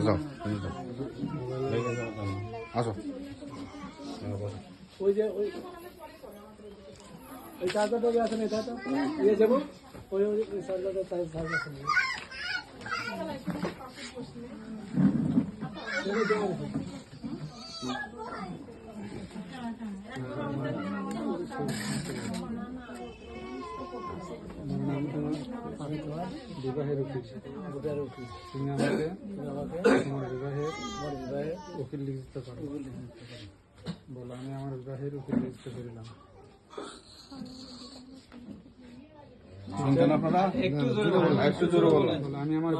যাও আসো। ওই যে ওই ওই চার্জারটা যে আছে না এটা তো নিয়ে যাবো ওই ওই চার্জারটা তাই চার্জার আছে বিবাহের উকিল তুমি আমাকে তোমার বিবাহের উকিল লিখিত করো বলো আমি আমার বিবাহের উকিল লিখিত করিলাম। শুনছেন আপনারা? একটু জোরে বলুন। বলো আমি আমার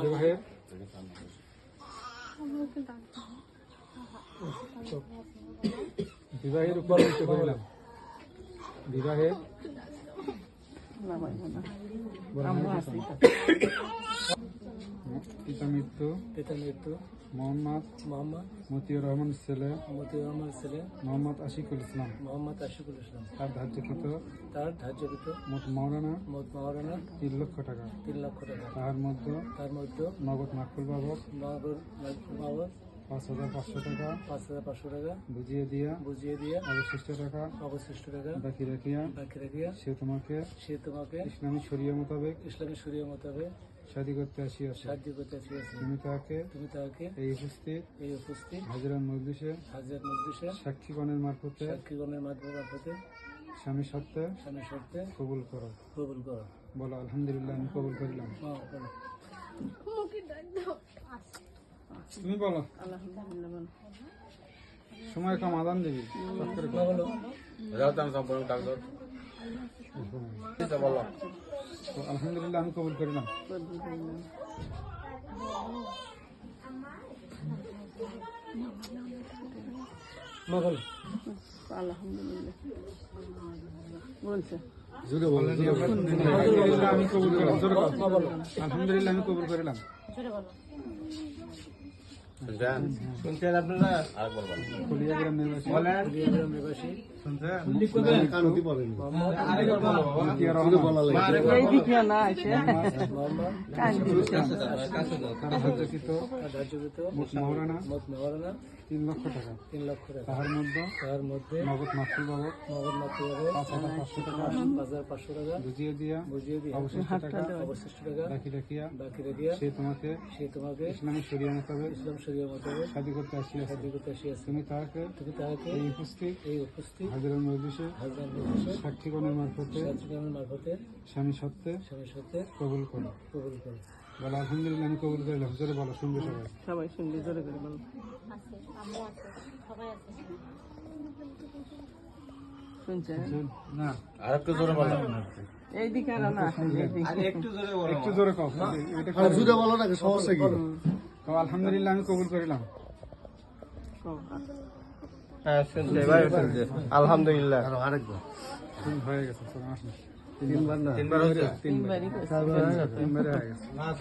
বিবাহের উপর লিখিত করিলাম। বিবাহের পিতা মৃত্যু মোহাম্মদ মতিউর রহমানের ছেলে মোহাম্মদ আশিকুল ইসলাম তার ধার্যকৃত মোট মাওলানা 3 লক্ষ টাকা তার মধ্যে নগদ মাকবুল বাবদ 5,500 টাকা বুঝিয়ে দিয়া অবশিষ্ট টাকা বাকি রাখিয়া সে তোমাকে ইসলামী শরিয়া মোতাবেক শাদী করতে আসিয়াছে। তুমি তাকে এই উপস্থিত হাজিরান মজলিসে সাক্ষীগণের মারফতে স্বামী সত্ত্বে কবুল করো। বলো আলহামদুলিল্লাহ আমি কবুল করিলাম। তুমি বলো সময় কম আদান দেবী আলহামদুলিল্লাহ আমি কবুল করিলাম। আলহামদুলিল্লাহ আমি কবুল করিলাম। শুনছেন আপনারা? কুলিয়াগ্রাম নিবাসী মহারানা 3 লক্ষ টাকা তাহার মধ্যে নগদ মাকবুল বাবদ 5,500 টাকা বুঝিয়ে দিয়া অবশিষ্ট টাকা বাকি রাখিয়া সে তোমাকে ইসলামী শরিয়া মোতাবেক শাদী করতে আসিয়াছে। তুমি তাহাকে এই উপস্থিত হাজিরান মজলিসে সাক্ষীগণের মারফতে স্বামী সত্ত্বে কবুল করো। বলো আলহামদুলিল্লাহ আমি কবুল করিলাম। জোরে বলো শুনবে সবাই শুনবে জোরে করে বলো। না আরেকটু জোরে বলো। এইদিকে আর না একটু জোরে কও। এটা জোরে বলো না সমস্যা কি? আলহামদুলিল্লাহ আমি কবুল করিলাম। হ্যাঁ শুনতে ভাই শুনতে আলহামদুলিল্লাহ। আরেকবার হয়ে গেছে 3 বার হয়ে গেছে।